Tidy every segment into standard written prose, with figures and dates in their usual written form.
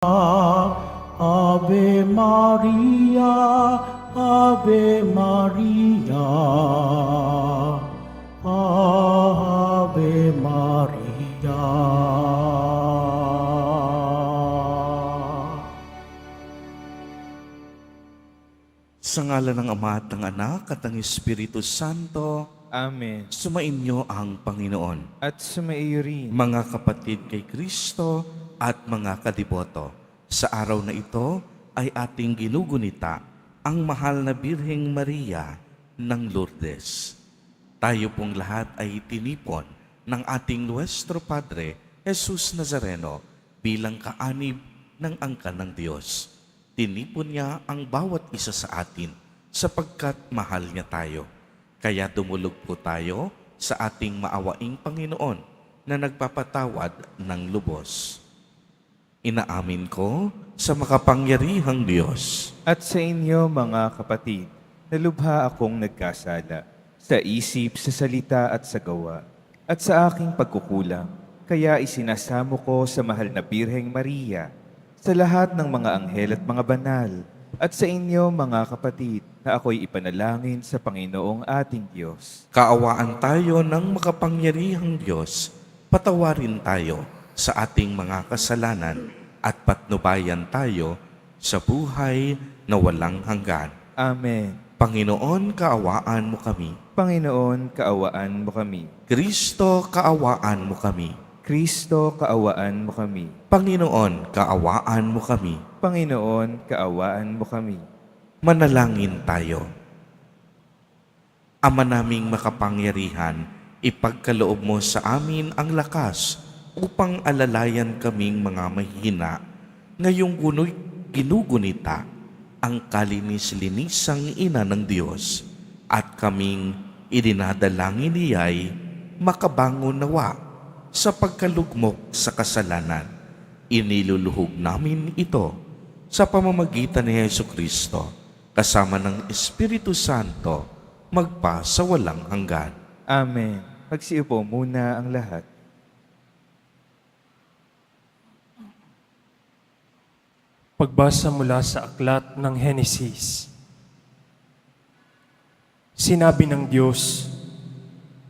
Ave Maria, Ave Maria, Ave Maria. Sa ngalan ng Ama at ng Anak at ng Espiritu Santo, Amen. sumainyo ang Panginoon. At sumaiyo rin. Mga kapatid kay Kristo at mga kadiboto, sa araw na ito ay ating ginugunita ang mahal na Birheng Maria ng Lourdes. Tayo pong lahat ay tinipon ng ating Nuestro Padre, Jesus Nazareno, bilang kaanib ng angkan ng Diyos. Tinipon niya ang bawat isa sa atin sapagkat mahal niya tayo. Kaya dumulog po tayo sa ating maawaing Panginoon na nagpapatawad ng lubos. Inaamin ko sa makapangyarihang Diyos At sa inyo, mga kapatid, nalubha akong nagkasala sa isip, sa salita at sa gawa, at sa aking pagkukulang. Kaya isinasamo ko sa mahal na Birheng Maria, sa lahat ng mga anghel at mga banal, at sa inyo, mga kapatid, na ako'y ipanalangin sa Panginoong ating Diyos. Kaawaan tayo ng makapangyarihang Diyos, patawarin tayo sa ating mga kasalanan at patnubayan tayo sa buhay na walang hanggan. Amen. Panginoon, kaawaan mo kami. Panginoon, kaawaan mo kami. Kristo, kaawaan mo kami. Kristo, kaawaan mo kami. Panginoon, kaawaan mo kami. Panginoon, kaawaan mo kami. Manalangin tayo. Ama naming makapangyarihan, ipagkaloob mo sa amin ang lakas upang alalayan kaming mga mahihina, ngayong ginugunita ang kalinis-linisang ina ng Diyos, at kaming idinadalangin niya'y makabangon nawa sa pagkalugmok sa kasalanan. Iniluluhog namin ito sa pamamagitan ni Jesucristo, kasama ng Espiritu Santo, magpa sa walang hanggan. Amen. Magsiupo muna ang lahat. Pagbasa mula sa aklat ng Henesis. Sinabi ng Diyos,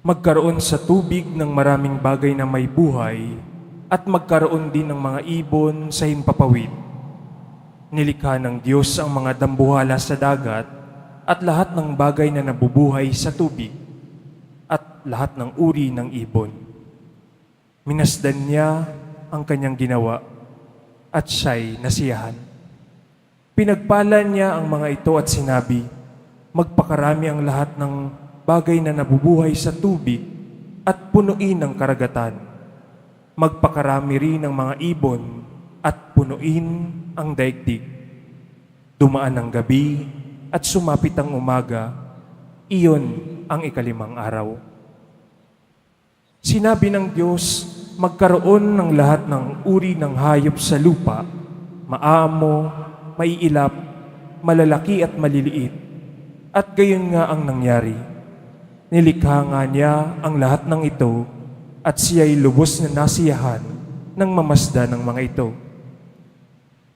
magkaroon sa tubig ng maraming bagay na may buhay at magkaroon din ng mga ibon sa himpapawid. Nilikha ng Diyos ang mga dambuhala sa dagat at lahat ng bagay na nabubuhay sa tubig at lahat ng uri ng ibon. Minasdan niya ang kanyang ginawa at siya'y nasiyahan. Pinagpala niya ang mga ito at sinabi, magpakarami ang lahat ng bagay na nabubuhay sa tubig at punuin ang karagatan. Magpakarami rin ang mga ibon at punuin ang daigdig. Dumaan ang gabi at sumapit ang umaga, iyon ang ikalimang araw. Sinabi ng Diyos, magkaroon ng lahat ng uri ng hayop sa lupa, maamo, maiilap, malalaki at maliliit. At gayon nga ang nangyari. Nilikha nga niya ang lahat ng ito at siya'y lubos na nasiyahan ng mamasda ng mga ito.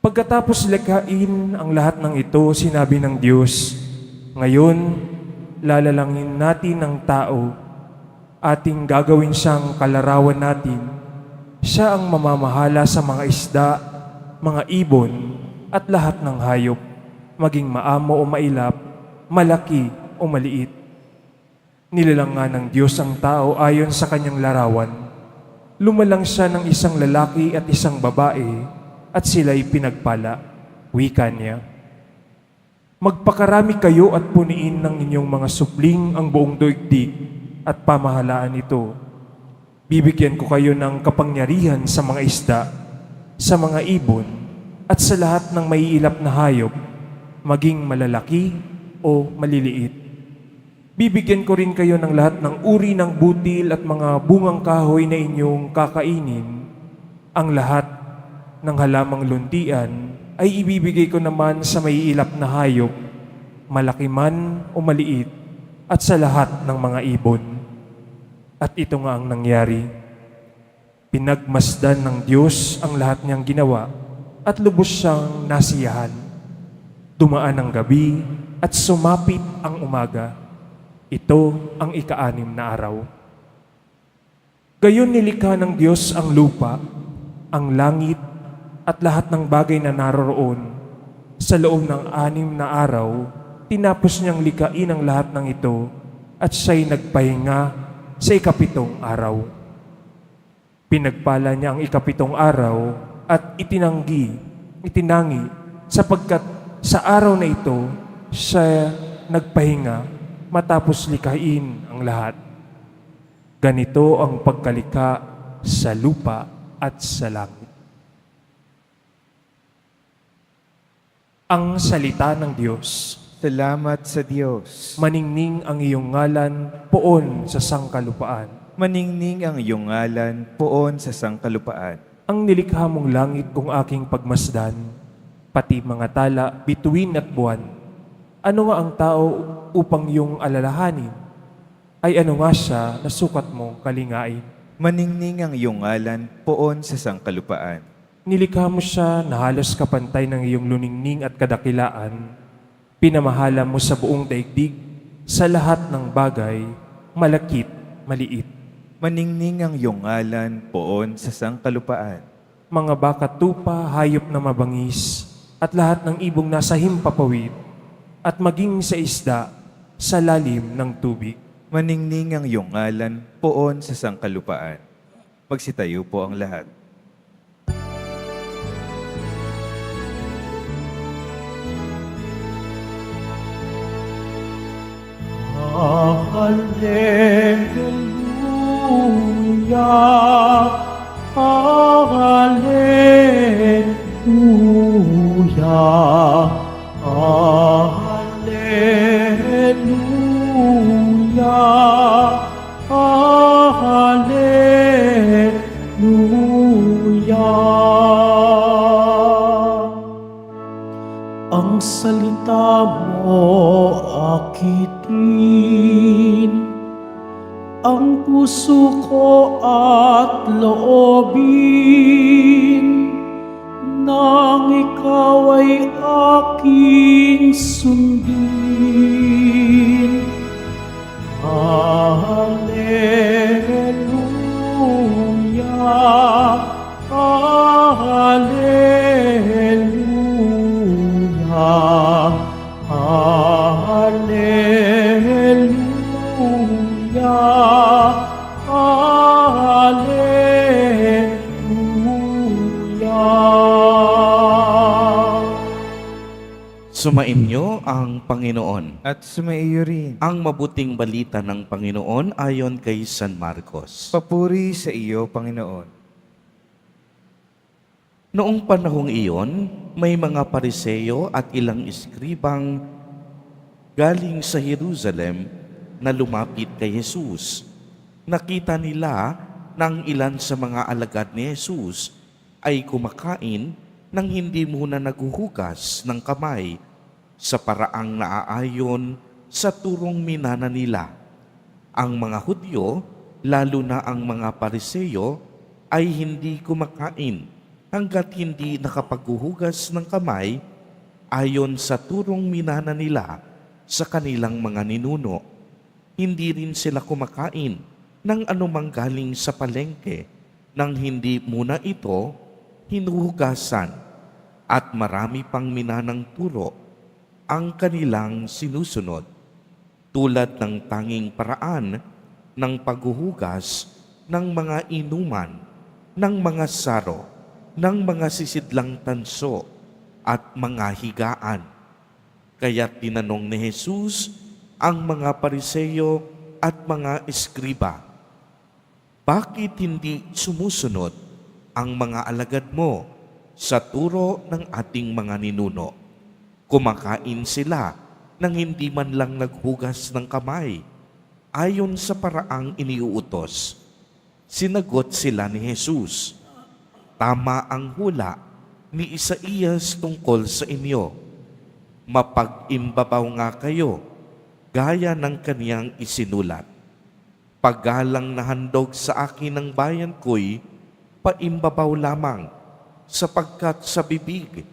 Pagkatapos likhain ang lahat ng ito, sinabi ng Diyos, ngayon, lalalangin natin ang tao, ating gagawin siyang kalarawan natin. Siya ang mamamahala sa mga isda, mga ibon, at lahat ng hayop, maging maamo o mailap, malaki o maliit. Nilalang nga ng Diyos ang tao ayon sa kanyang larawan. Lumalang siya ng isang lalaki at isang babae, at sila'y pinagpala. Wika niya, magpakarami kayo at puniin ng inyong mga supling ang buong daigdig at pamahalaan ito. Bibigyan ko kayo ng kapangyarihan sa mga isda, sa mga ibon, at sa lahat ng maiilap na hayop, maging malalaki o maliliit. Bibigyan ko rin kayo ng lahat ng uri ng butil at mga bungang kahoy na inyong kakainin. Ang lahat ng halamang luntian ay ibibigay ko naman sa maiilap na hayop, malaki man o maliit, at sa lahat ng mga ibon. At ito nga ang nangyari. Pinagmasdan ng Diyos ang lahat niyang ginawa at lubos siyang nasiyahan. Dumaan ang gabi at sumapit ang umaga. Ito ang ika-6 na araw. Gayon nilikha ng Diyos ang lupa, ang langit, at lahat ng bagay na naroroon. Sa loob ng 6 na araw, tinapos niyang likhain ang lahat ng ito at siya'y nagpahinga sa ika-7 araw. Pinagpala niya ang ika-7 araw at itinangi sapagkat sa araw na ito siya nagpahinga matapos likhain ang lahat. Ganito ang pagkalikha sa lupa at sa langit. Ang salita ng Diyos. Salamat sa Diyos. Maningning ang iyong ngalan poon sa sangkalupaan. Maningning ang iyong ngalan poon sa sangkalupaan. Ang nilikha mong langit kung aking pagmasdan, pati mga tala, bituin at buwan. Ano nga ang tao upang iyong alalahanin? Ay ano nga siya na sukat mong kalingain? Maningning ang iyong ngalan poon sa sangkalupaan. Nilikha mo siya na halos kapantay ng iyong luningning at kadakilaan. Pinamahala mo sa buong daigdig, sa lahat ng bagay, malakit, maliit. Maningning ang iyong ngalan poon sa sangkalupaan. Mga baka tupa, hayop na mabangis, at lahat ng ibong nasa himpapawid, at maging sa isda, sa lalim ng tubig. Maningning ang iyong ngalan poon sa sangkalupaan. Magsitayo po ang lahat. Hallelujah, Hallelujah, Hallelujah, Hallelujah. Ang salita mo akitin, ang puso ko at loobin, nang ikaw ay aking sundin. Hallelujah, Hallelujah, Hallelujah, Hallelujah. Sumainyo ang Panginoon. At sumaiyo rin. Ang mabuting balita ng Panginoon ayon kay San Marcos. Papuri sa iyo, Panginoon. Noong panahong iyon, may mga Pariseo at ilang iskribang galing sa Jerusalem na lumapit kay Jesus. Nakita nila nang ilan sa mga alagad ni Jesus ay kumakain nang hindi muna naghuhugas ng kamay sa paraang naaayon sa turong minana nila. Ang mga Hudyo, lalo na ang mga Pariseo, ay hindi kumakain hanggat hindi nakapaghuhugas ng kamay ayon sa turong minana nila sa kanilang mga ninuno. Hindi rin sila kumakain ng anumang galing sa palengke nang hindi muna ito hinuhugasan, at marami pang minanang turo ang kanilang sinusunod, tulad ng tanging paraan ng paghuhugas ng mga inuman, ng mga saro, ng mga sisidlang tanso at mga higaan. Kaya tinanong ni Jesus ang mga Pariseo at mga eskriba, bakit hindi sumusunod ang mga alagad mo sa turo ng ating mga ninuno? Kumakain sila nang hindi man lang naghugas ng kamay, ayon sa paraang iniuutos. Sinagot sila ni Jesus, tama ang hula ni Isaías tungkol sa inyo. Mapag-imbabaw nga kayo, gaya ng kaniyang isinulat. Paggalang na handog sa akin ng bayan ko'y paimbabaw lamang, sapagkat sa bibig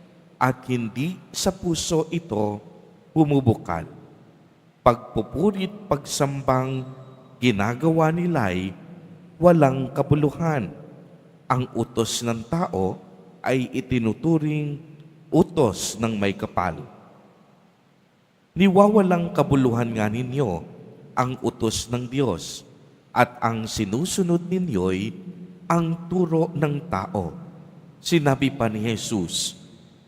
at hindi sa puso ito bumubukal. Pagpupurit pagsambang ginagawa nila'y walang kabuluhan. Ang utos ng tao ay itinuturing utos ng may kapal. Niwawalang kabuluhan nga ninyo ang utos ng Diyos at ang sinusunod ninyo'y ang turo ng tao. Sinabi pa ni Jesus,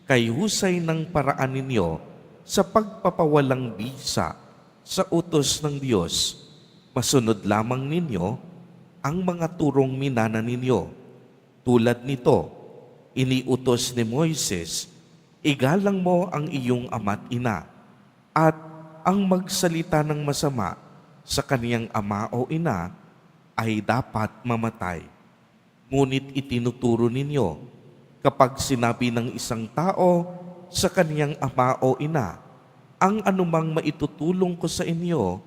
kay husay ng paraan ninyo sa pagpapawalang bisa sa utos ng Diyos, masunod lamang ninyo ang mga turong minana ninyo. Tulad nito, iniutos ni Moises, igalang mo ang iyong ama't ina, at ang magsalita ng masama sa kaniyang ama o ina ay dapat mamatay. Ngunit itinuturo ninyo, kapag sinabi ng isang tao sa kaniyang ama o ina, ang anumang maitutulong ko sa inyo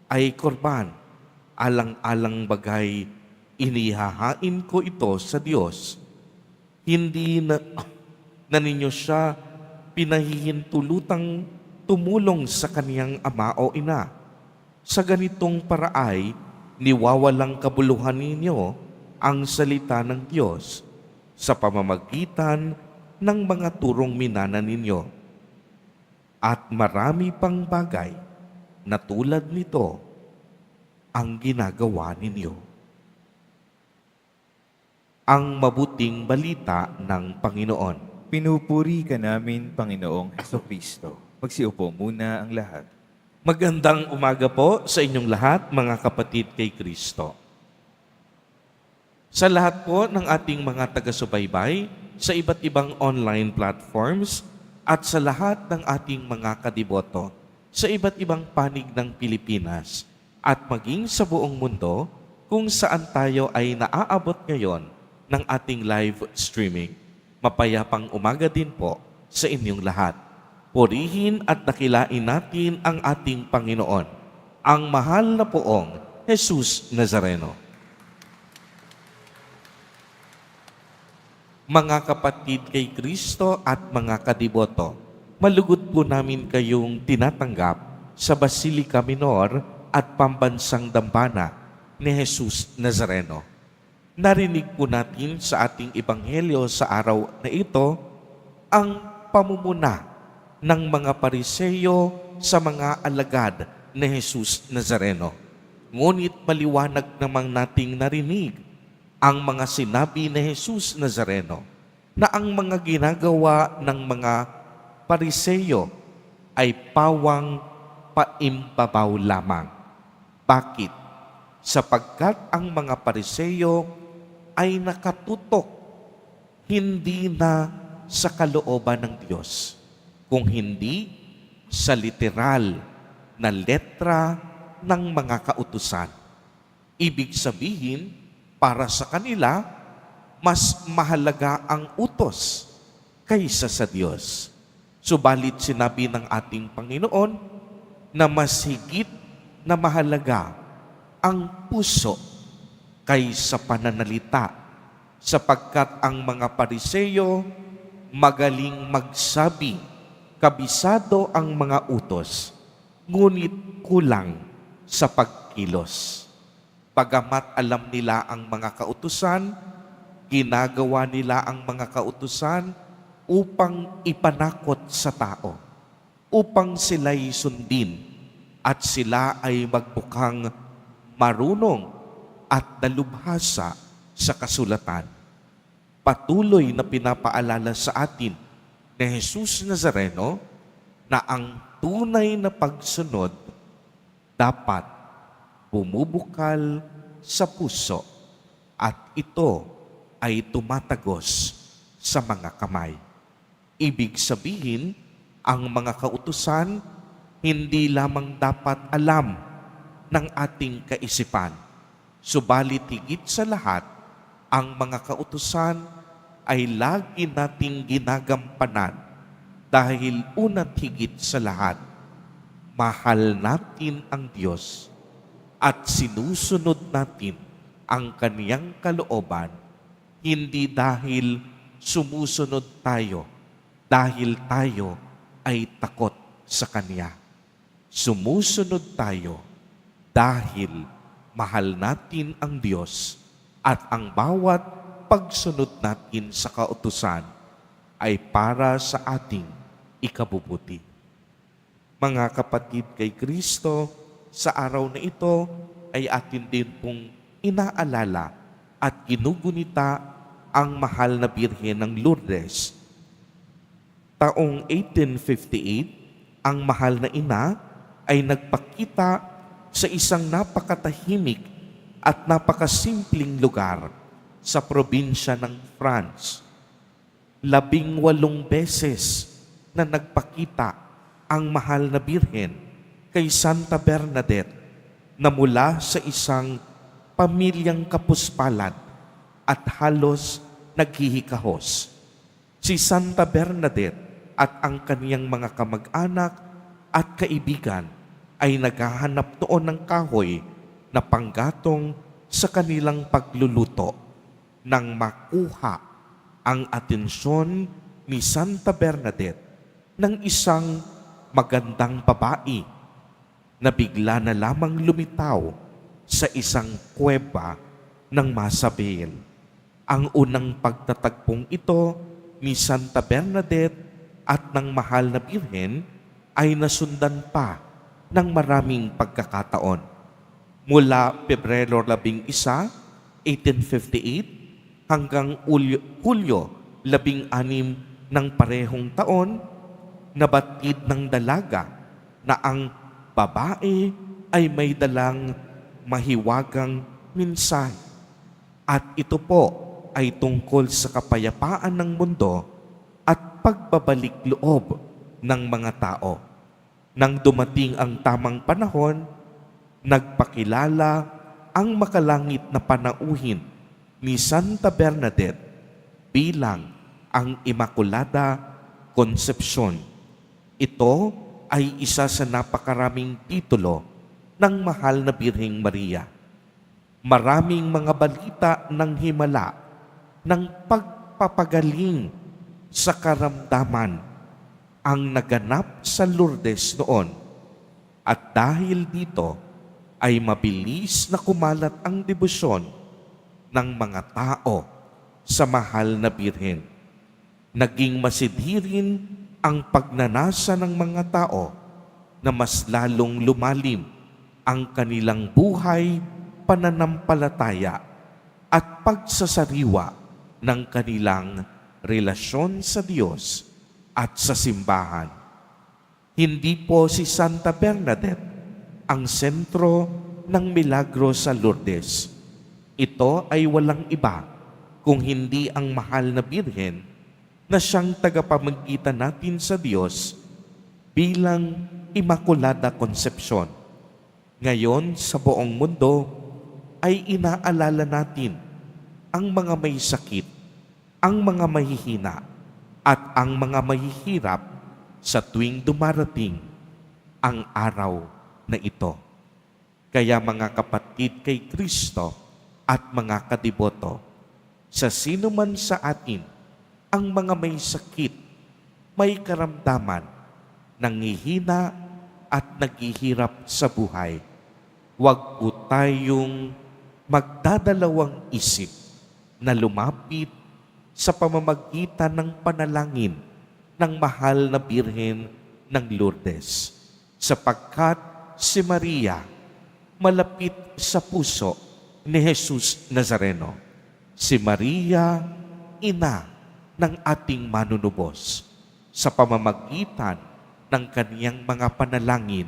ay korban, alang-alang bagay, inihahain ko ito sa Diyos. Hindi na ninyo siya pinahihintulutang tumulong sa kaniyang ama o ina. Sa ganitong paraay, niwawalang kabuluhan ninyo ang salita ng Diyos sa pamamagitan ng mga turong minana ninyo. At marami pang bagay na tulad nito ang ginagawa ninyo. Ang mabuting balita ng Panginoon. Pinupuri ka namin, Panginoong Hesukristo. Magsiupo muna ang lahat. Magandang umaga po sa inyong lahat, mga kapatid kay Kristo. Sa lahat po ng ating mga taga-subaybay sa iba't ibang online platforms at sa lahat ng ating mga kadiboto sa iba't ibang panig ng Pilipinas at maging sa buong mundo kung saan tayo ay naaabot ngayon ng ating live streaming. Mapayapang umaga din po sa inyong lahat. Purihin at dakilain natin ang ating Panginoon, ang mahal na poong Jesus Nazareno. Mga kapatid kay Kristo at mga kadiboto, malugod po namin kayong tinatanggap sa Basilica Minor at Pambansang Dambana ni Jesus Nazareno. Narinig po natin sa ating ebanghelyo sa araw na ito ang pamumuna ng mga Pariseyo sa mga alagad ni Jesus Nazareno. Ngunit maliwanag namang nating narinig ang mga sinabi ni Jesus Nazareno na ang mga ginagawa ng mga Pariseyo ay pawang paimbabaw lamang. Bakit? Sapagkat ang mga Pariseyo ay nakatutok hindi na sa kalooban ng Diyos, kung hindi sa literal na letra ng mga kautusan. Ibig sabihin, para sa kanila, mas mahalaga ang utos kaysa sa Diyos. Subalit sinabi ng ating Panginoon na mas higit na mahalaga ang puso kaysa pananalita, sapagkat ang mga Pariseyo magaling magsabi, kabisado ang mga utos, ngunit kulang sa pagkilos. Bagamat alam nila ang mga kautusan, ginagawa nila ang mga kautusan upang ipanakot sa tao, upang sila'y sundin at sila ay magmukhang marunong at dalubhasa sa kasulatan. Patuloy na pinapaalala sa atin ni Jesus Nazareno na ang tunay na pagsunod dapat bumubukal sa puso at ito ay tumatagos sa mga kamay. Ibig sabihin, ang mga kautusan hindi lamang dapat alam ng ating kaisipan, subalit higit sa lahat, ang mga kautusan ay lagi nating ginagampanan dahil una't higit sa lahat, mahal natin ang Diyos at sinusunod natin ang kaniyang kalooban, hindi dahil sumusunod tayo dahil tayo ay takot sa Kanya. Sumusunod tayo dahil mahal natin ang Diyos at ang bawat pagsunod natin sa kautusan ay para sa ating ikabubuti. Mga kapatid kay Kristo, sa araw na ito ay atin din pong inaalala at ginugunita ang mahal na Birhen ng Lourdes. Taong 1858, ang mahal na ina ay nagpakita sa isang napakatahimik at napakasimpleng lugar sa probinsya ng France. 18 beses na nagpakita ang mahal na Birhen kay Santa Bernadette na mula sa isang pamilyang kapuspalad at halos naghihikahos. Si Santa Bernadette at ang kaniyang mga kamag-anak at kaibigan ay naghahanap noon ng kahoy na panggatong sa kanilang pagluluto nang makuha ang atensyon ni Santa Bernadette ng isang magandang babae na bigla na lamang lumitaw sa isang kuweba ng Masabel. Ang unang pagtatagpong ito ni Santa Bernadette at ng mahal na Birhen ay nasundan pa ng maraming pagkakataon. Mula Pebrero 11, 1858 hanggang Hulyo 16 ng parehong taon, nabatid ng dalaga na ang babae ay may dalang mahiwagang mensahe. At ito po ay tungkol sa kapayapaan ng mundo at pagbabalik loob ng mga tao. Nang dumating ang tamang panahon, nagpakilala ang makalangit na panauhin ni Santa Bernadette bilang ang Immaculada Concepcion. Ito ay isa sa napakaraming titulo ng mahal na Birheng Maria. Maraming mga balita ng himala ng pagpapagaling sa karamdaman ang naganap sa Lourdes noon. At dahil dito ay mabilis na kumalat ang debosyon ng mga tao sa mahal na Birhen. Naging masidhirin ang pagnanasa ng mga tao na mas lalong lumalim ang kanilang buhay, pananampalataya at pagsasariwa ng kanilang relasyon sa Diyos at sa simbahan. Hindi po si Santa Bernadette ang sentro ng milagro sa Lourdes. Ito ay walang iba kung hindi ang mahal na Birhen na siyang tagapamagitan natin sa Diyos bilang Immaculada Concepcion. Ngayon sa buong mundo ay inaalala natin ang mga may sakit, ang mga mahihina, at ang mga mahihirap sa tuwing dumarating ang araw na ito. Kaya mga kapatid kay Kristo at mga kadiboto, sa sino man sa atin ang mga may sakit, may karamdaman, nanghihina at naghihirap sa buhay, huwag po tayong magdadalawang isip na lumapit sa pamamagitan ng panalangin ng mahal na Birhen ng Lourdes, sapagkat si Maria malapit sa puso ni Jesus Nazareno. Si Maria, ina ng ating manunubos, sa pamamagitan ng kaniyang mga panalangin,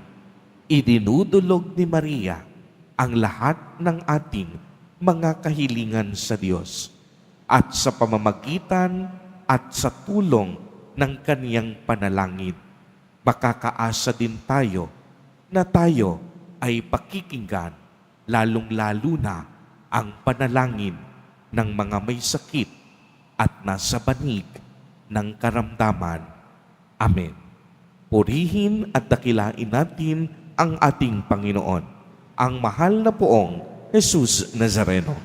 idinudulog ni Maria ang lahat ng ating mga kahilingan sa Diyos. At sa pamamagitan at sa tulong ng kaniyang panalangin, makakaasa din tayo na tayo ay pakikinggan, lalong-lalo na ang panalangin ng mga may sakit at nasa banig ng karamdaman. Amen. Purihin at dakilain natin ang ating Panginoon, ang mahal na poong Jesus Nazareno.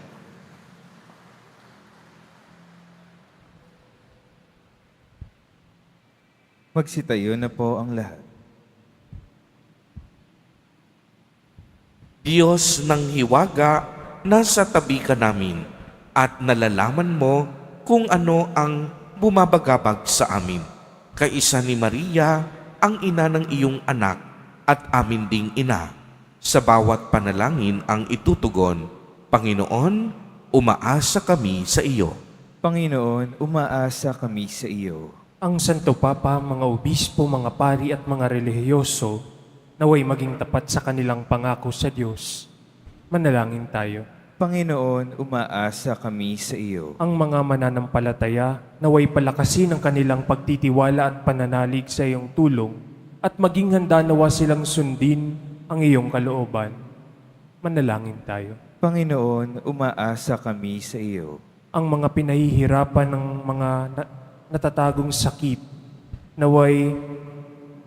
Magsitayo na po ang lahat. Diyos ng hiwaga, nasa tabi ka namin at nalalaman mo kung ano ang bumabagabag sa amin. Kaisa ni Maria, ang ina ng iyong anak at amin ding ina. Sa bawat panalangin ang itutugon, Panginoon, umaasa kami sa iyo. Panginoon, umaasa kami sa iyo. Ang Santo Papa, mga obispo, mga pari at mga relihiyoso, naway maging tapat sa kanilang pangako sa Diyos. Manalangin tayo. Panginoon, umaasa kami sa iyo. Ang mga mananampalataya, naway palakasin ang kanilang pagtitiwala at pananalig sa iyong tulong at maging handa nawa silang sundin ang iyong kalooban. Manalangin tayo. Panginoon, umaasa kami sa iyo. Ang mga pinahihirapan ng mga natatagong sakit, naway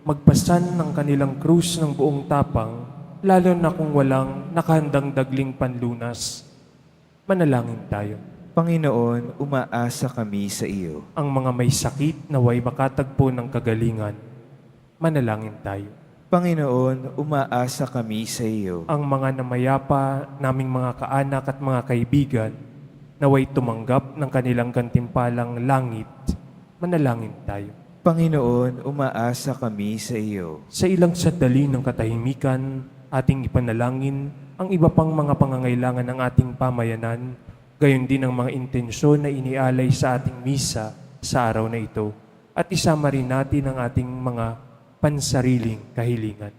magpasan ng kanilang krus ng buong tapang, lalo na kung walang nakahandang dagling panlunas. Manalangin tayo. Panginoon, umaasa kami sa iyo. Ang mga may sakit naway makatagpo ng kagalingan. Manalangin tayo. Panginoon, umaasa kami sa iyo. Ang mga namayapa naming mga kaanak at mga kaibigan, naway tumanggap ng kanilang gantimpalang langit. Manalangin tayo. Panginoon, umaasa kami sa iyo. Sa ilang sandali ng katahimikan, ating ipanalangin ang iba pang mga pangangailangan ng ating pamayanan, gayon din ang mga intensyon na inialay sa ating misa sa araw na ito, at isama rin natin ang ating mga pansariling kahilingan.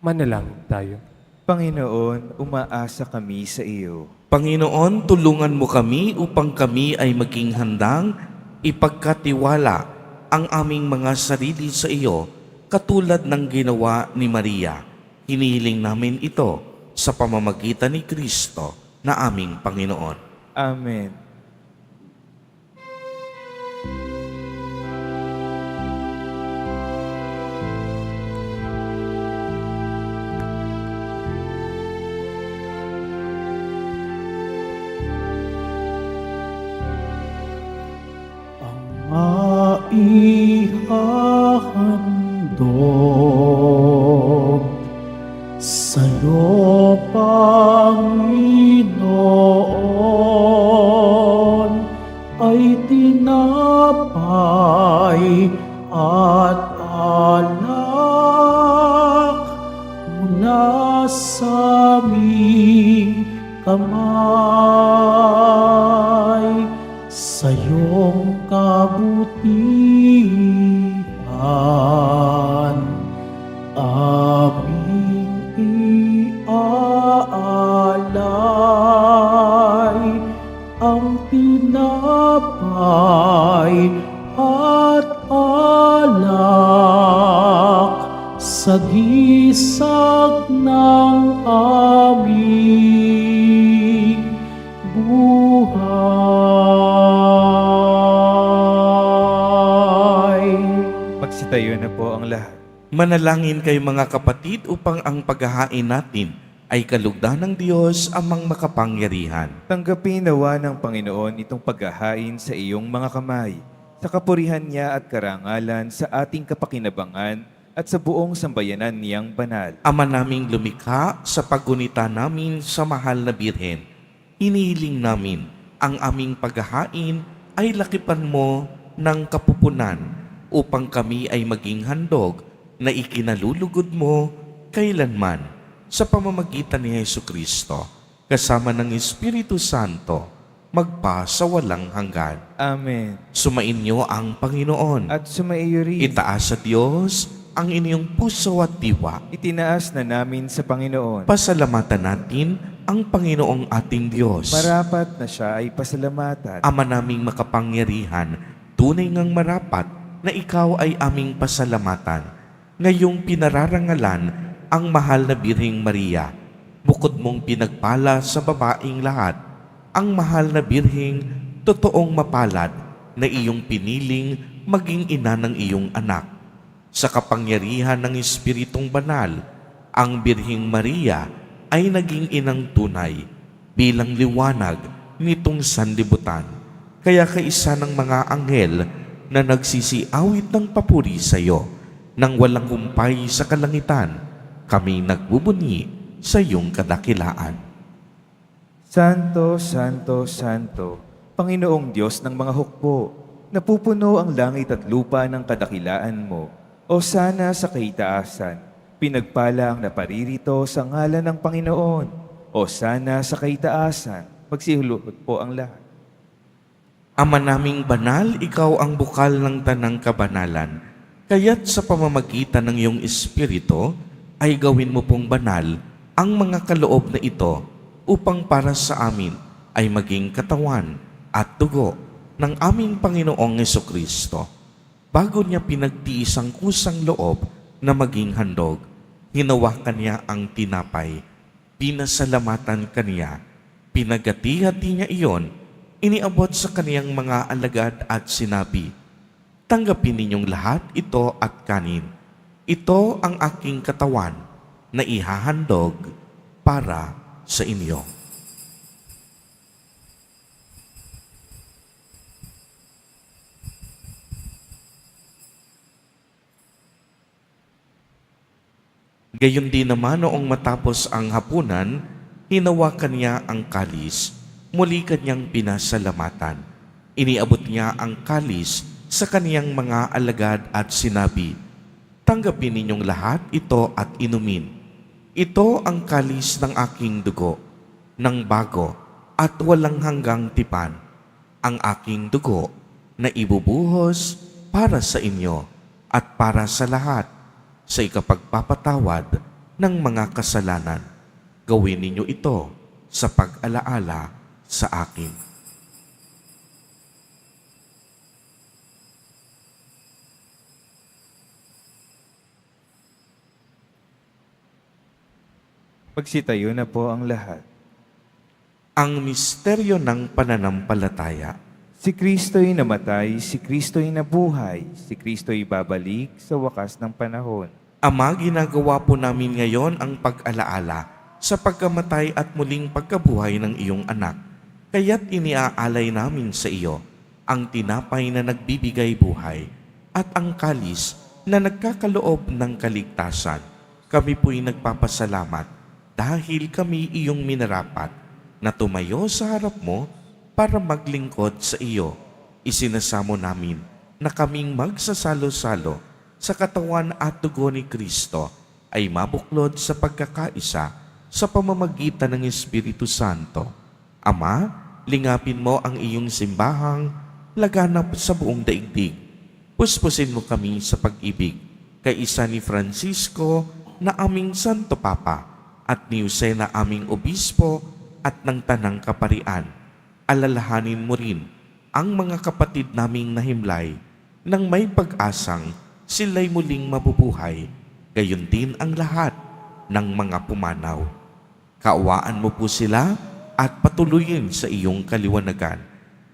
Manalangin tayo. Panginoon, umaasa kami sa iyo. Panginoon, tulungan mo kami upang kami ay maging handang ipagkatiwala ang aming mga sarili sa iyo, katulad ng ginawa ni Maria. Hinihiling namin ito sa pamamagitan ni Kristo na aming Panginoon. Amen. Maihahandog sa'yo, Panginoon, ay tinapay at alak mula sa aming kamay. Sa iyong kabutihan, aming iaalay ang tinapay at alak sa gisag ng aming buhay. Magsitayo na po ang lahat. Manalangin kayo mga kapatid upang ang paghahain natin ay kalugdan ng Diyos amang makapangyarihan. Tanggapin nawa ng Panginoon itong paghahain sa iyong mga kamay, sa kapurihan niya at karangalan sa ating kapakinabangan at sa buong sambayanan niyang banal. Ama naming lumikha, sa paggunita namin sa mahal na Birhen, inihiling namin ang aming paghahain ay lakipan mo ng kapupunan upang kami ay maging handog na ikinalulugod mo kailanman sa pamamagitan ni Hesu Kristo, kasama ng Espiritu Santo, magpa sa walang hanggan. Amen. Sumainyo ang Panginoon. At sumaiyo rin. Itaas sa Diyos ang inyong puso at diwa. Itinaas na namin sa Panginoon. Pasalamatan natin ang Panginoong ating Diyos. Marapat na siya ay pasalamatan. Ama naming makapangyarihan, tunay ngang marapat na ikaw ay aming pasalamatan. Ngayong pinararangalan ang mahal na Birheng Maria, bukod mong pinagpala sa babaing lahat, ang mahal na Birheng totoong mapalad na iyong piniling maging ina ng iyong anak. Sa kapangyarihan ng Espiritong Banal, ang Birheng Maria ay naging inang tunay bilang liwanag nitong sanlibutan. Kaya kaisa ng mga anghel na nagsisiawit ng papuri sa iyo, nang walang humpay sa kalangitan, kami nagbubunyi sa iyong kadakilaan. Santo, Santo, Santo, Panginoong Diyos ng mga hukbo, napupuno ang langit at lupa ng kadakilaan mo. O sana sa kaitaasan, pinagpala ang naparirito sa ngalan ng Panginoon. O sana sa kaitaasan, magsihuluhod po ang lahat. Ama naming banal, ikaw ang bukal ng tanang kabanalan. Kaya't sa pamamagitan ng iyong Espiritu, ay gawin mo pong banal ang mga kaloob na ito upang para sa amin ay maging katawan at dugo ng aming Panginoong Hesukristo. Bago niya pinagtiis ang kusang loob na maging handog, hinawakan niya ang tinapay, pinasalamatan kaniya, pinagati-hati niya iyon, iniabot sa kaniyang mga alagad at sinabi, "Tanggapin ninyong lahat ito at kanin. Ito ang aking katawan na ihahandog para sa inyo." Gayon din naman noong matapos ang hapunan, hinawakan niya ang kalis, muli kanyang pinasalamatan. Iniabot niya ang kalis sa kaniyang mga alagad at sinabi, "Tanggapin ninyong lahat ito at inumin. Ito ang kalis ng aking dugo, ng bago at walang hanggang tipan, ang aking dugo na ibubuhos para sa inyo at para sa lahat sa ikapagpapatawad ng mga kasalanan. Gawin ninyo ito sa pag-alaala sa akin." Magsitayo na po ang lahat. Ang misteryo ng pananampalataya. Si Kristo'y namatay, si Kristo'y nabuhay, si Kristo'y babalik sa wakas ng panahon. Ama, ginagawa po namin ngayon ang pag-alaala sa pagkamatay at muling pagkabuhay ng iyong anak. Kaya't iniaalay namin sa iyo ang tinapay na nagbibigay buhay at ang kalis na nagkakaloob ng kaligtasan. Kami po'y nagpapasalamat dahil kami iyong minarapat na tumayo sa harap mo para maglingkod sa iyo. Isinasamo namin na kaming magsasalo-salo sa katawan at dugo ni Kristo ay mabuklod sa pagkakaisa sa pamamagitan ng Espiritu Santo. Ama, lingapin mo ang iyong simbahang laganap sa buong daigdig. Puspusin mo kami sa pag-ibig kay isa ni Francisco na aming Santo Papa at ni Jose na aming Obispo at ng Tanang Kaparian. Alalahanin mo rin ang mga kapatid naming nahimlay nang may pag-asang sila'y muling mabubuhay, gayon din ang lahat ng mga pumanaw. Kaawaan mo po sila at patuloyin sa iyong kaliwanagan.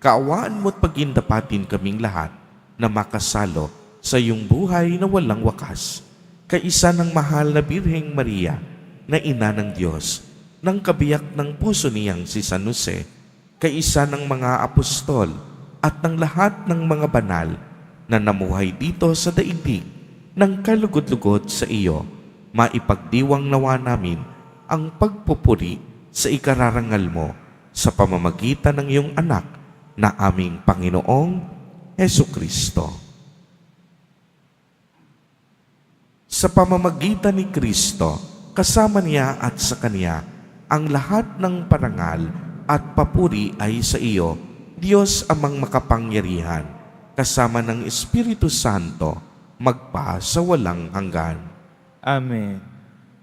Kaawaan mo't pagindapatin kaming lahat na makasalo sa iyong buhay na walang wakas. Kaisa ng mahal na Birheng Maria, na ina ng Diyos, ng kabiyak ng puso niyang si San Jose, kaisa ng mga apostol at ng lahat ng mga banal na namuhay dito sa daigdig ng kalugod-lugod sa iyo, maipagdiwang nawa namin ang pagpupuri sa ikararangal mo sa pamamagitan ng iyong anak na aming Panginoong Hesukristo. Sa pamamagitan ni Kristo, kasama niya at sa Kanya, ang lahat ng parangal at papuri ay sa iyo, Diyos amang makapangyarihan, kasama ng Espiritu Santo, magpa sa walang hanggan. Amen.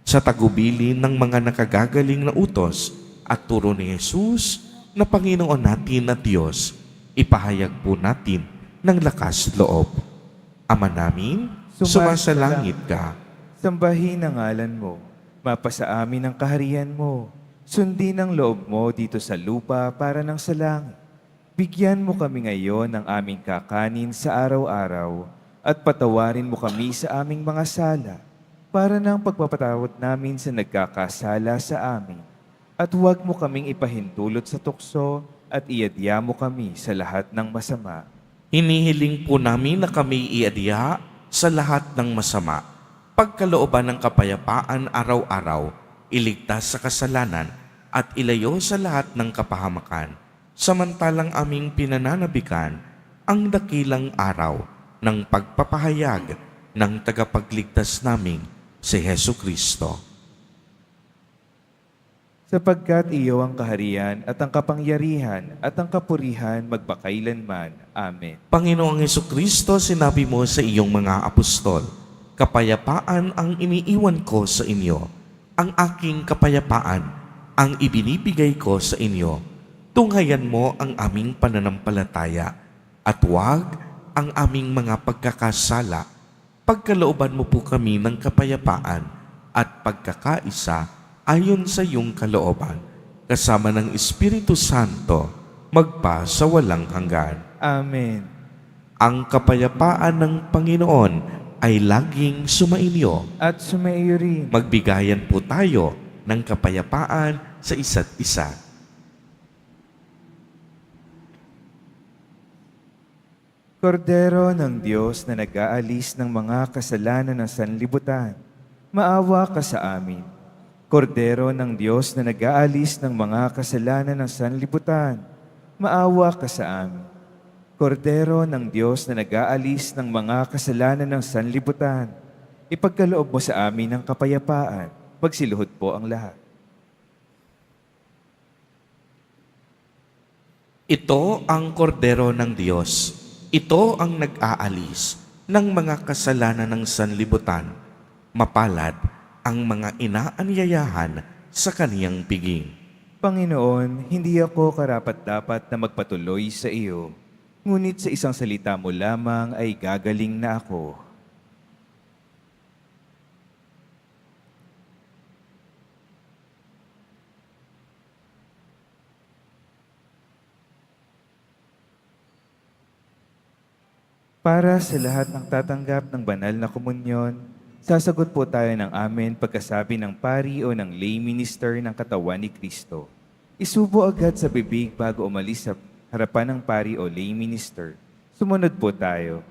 Sa tagubilin ng mga nakagagaling na utos at turo ni Jesus na Panginoon natin at Diyos, ipahayag po natin ng lakas loob. Ama namin, sumasalangit ka. Sambahin ang ngalan mo. Mapasa amin ang kaharian mo. Sundin ang loob mo dito sa lupa para ng sa langit. Bigyan mo kami ngayon ng aming kakanin sa araw-araw at patawarin mo kami sa aming mga sala para ng pagpapatawad namin sa nagkakasala sa amin. At huwag mo kaming ipahintulot sa tukso at iadya mo kami sa lahat ng masama. Hinihiling po namin na kami iadya sa lahat ng masama, pagkalooban ng kapayapaan araw-araw, iligtas sa kasalanan, at ilayo sa lahat ng kapahamakan, samantalang aming pinananabikan ang dakilang araw ng pagpapahayag ng tagapagligtas naming si Hesu Kristo. Sapagkat iyo ang kaharian at ang kapangyarihan at ang kapurihan magpakailanman. Amen. Panginoong Hesu Kristo, sinabi mo sa iyong mga apostol, kapayapaan ang iniiwan ko sa inyo, ang aking kapayapaan ang ibinibigay ko sa inyo. Tunghayan mo ang aming pananampalataya at huwag ang aming mga pagkakasala. Pagkalooban mo po kami ng kapayapaan at pagkakaisa ayon sa iyong kalooban, kasama ng Espiritu Santo, magpa sa walang hanggan. Amen. Ang kapayapaan ng Panginoon ay laging sumainyo. At sumaiyo rin. Magbigayan po tayo ng kapayapaan sa isa't isa. Kordero ng Diyos na nag-aalis ng mga kasalanan ng sanlibutan, maawa ka sa amin. Kordero ng Diyos na nag-aalis ng mga kasalanan ng sanlibutan, maawa ka sa amin. Kordero ng Diyos na nag-aalis ng mga kasalanan ng sanlibutan, ipagkaloob mo sa amin ang kapayapaan. Magsiluhod po ang lahat. Ito ang kordero ng Diyos. Ito ang nag-aalis ng mga kasalanan ng sanlibutan. Mapalad ang mga inaanyayahan sa kaniyang piging. Panginoon, hindi ako karapat-dapat na magpatuloy sa iyo, ngunit sa isang salita mo lamang ay gagaling na ako. Para sa lahat ng tatanggap ng banal na komunyon, sasagot po tayo ng amen pagkasabi ng pari o ng lay minister ng katawan ni Kristo. Isubo agad sa bibig bago umalis sa harapan ng pari o lay minister. Sumunod po tayo.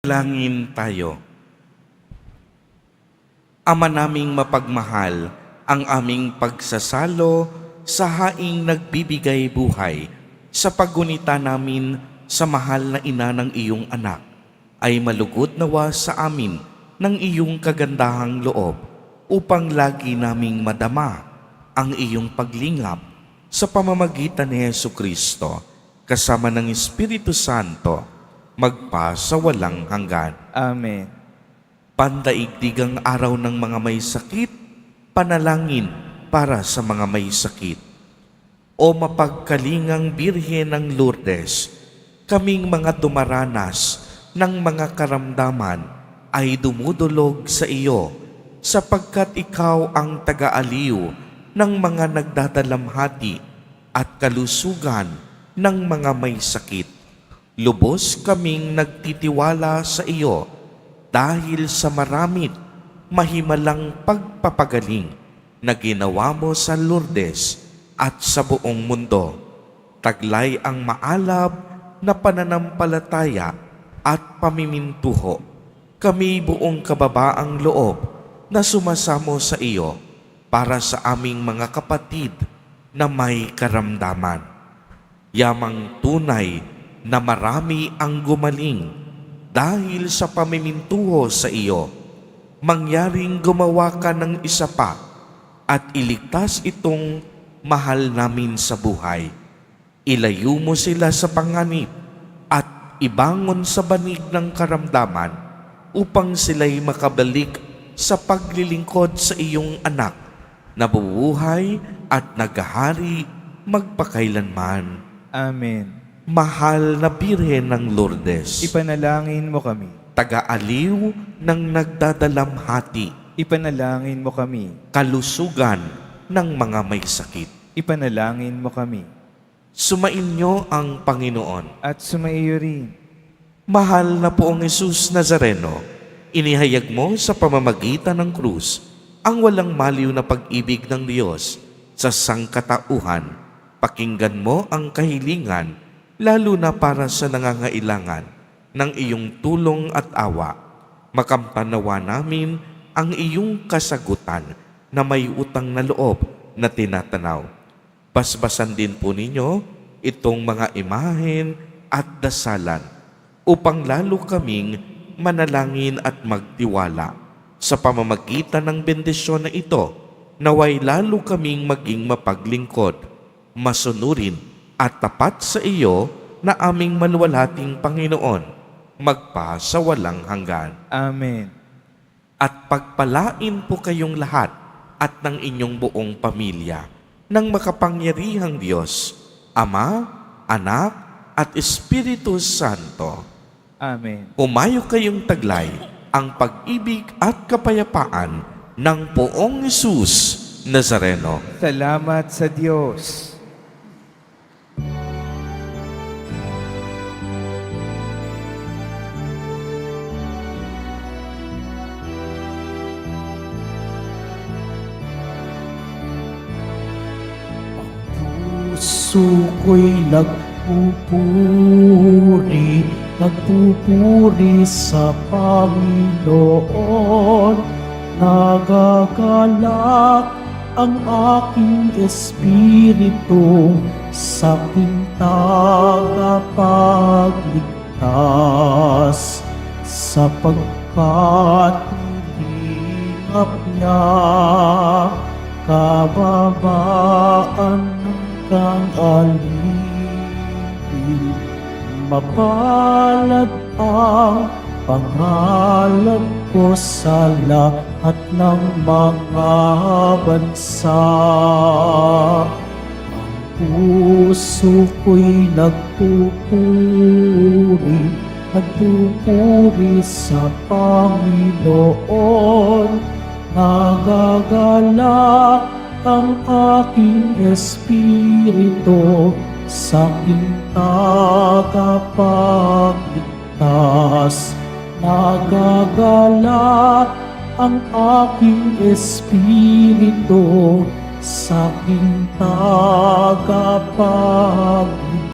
Langin tayo. Ama naming mapagmahal, ang aming pagsasalo sa haing nagbibigay buhay sa paggunita namin sa mahal na ina ng iyong anak ay malugod nawa sa amin ng iyong kagandahang loob upang lagi naming madama ang iyong paglingap sa pamamagitan ni Hesu Kristo kasama ng Espiritu Santo magpa sa walang hanggan. Amen. Pandaigdigang araw ng mga may sakit, panalangin para sa mga may sakit. O mapagkalingang Birhen ng Lourdes, kaming mga dumaranas ng mga karamdaman ay dumudulog sa iyo, sapagkat ikaw ang taga-aliw ng mga nagdadalamhati at kalusugan ng mga may sakit. Lubos kaming nagtitiwala sa iyo dahil sa maramit mahimalang pagpapagaling na ginawa mo sa Lourdes at sa buong mundo. Taglay ang maalab na pananampalataya at pamimintuho. Kami buong kababaang loob na sumasamo sa iyo para sa aming mga kapatid na may karamdaman. Yamang tunay na marami ang gumaling dahil sa pamimintuho sa iyo, mangyaring gumawa ka ng isa pa at iligtas itong mahal namin sa buhay. Ilayo mo sila sa panganib at ibangon sa banig ng karamdaman upang sila'y makabalik sa paglilingkod sa iyong anak na bubuhay at naghahari magpakailanman. Amen. Mahal na Birhen ng Lourdes, Ipanalangin mo kami. taga-aliw ng nagdadalamhati, Ipanalangin mo kami. kalusugan ng mga may sakit. Ipanalangin mo kami. Sumainyo ang Panginoon. At sumaiyo rin. Mahal na Poong Jesus Nazareno, inihayag mo sa pamamagitan ng krus ang walang maliw na pag-ibig ng Diyos sa sangkatauhan. Pakinggan mo ang kahilingan, lalo na para sa nangangailangan ng iyong tulong at awa. Makampanawa namin ang iyong kasagutan na may utang na loob na tinatanaw. Basbasan din po ninyo itong mga imahen at dasalan upang lalo kaming manalangin at magtiwala. Sa pamamagitan ng bendisyon na ito, naway lalo kaming maging mapaglingkod, masunurin at tapat sa iyo na aming maluwalhating Panginoon, magpa sa walang hanggan. Amen. At pagpalain po kayong lahat at ng inyong buong pamilya ng makapangyarihang Diyos, Ama, Anak, at Espiritu Santo. Amen. Umayo kayong taglay ang pag-ibig at kapayapaan ng Poong Jesus Nazareno. Salamat sa Diyos. Puso ko'y nagpupuri sa Panginoon. Nagagalak ang aking espiritu sa aking tagapagligtas, sapagkat nilingap niya kababaan ng kang alipin. Mapalad ang pangalan ko sa lahat ng mga bansa. Ang puso ko'y nagpupuri sa Panginoon. Nagagalak ang aking espiritu sa aking tagapagligtas. Nagagalak ang aking espiritu sa aking tagapagligtas.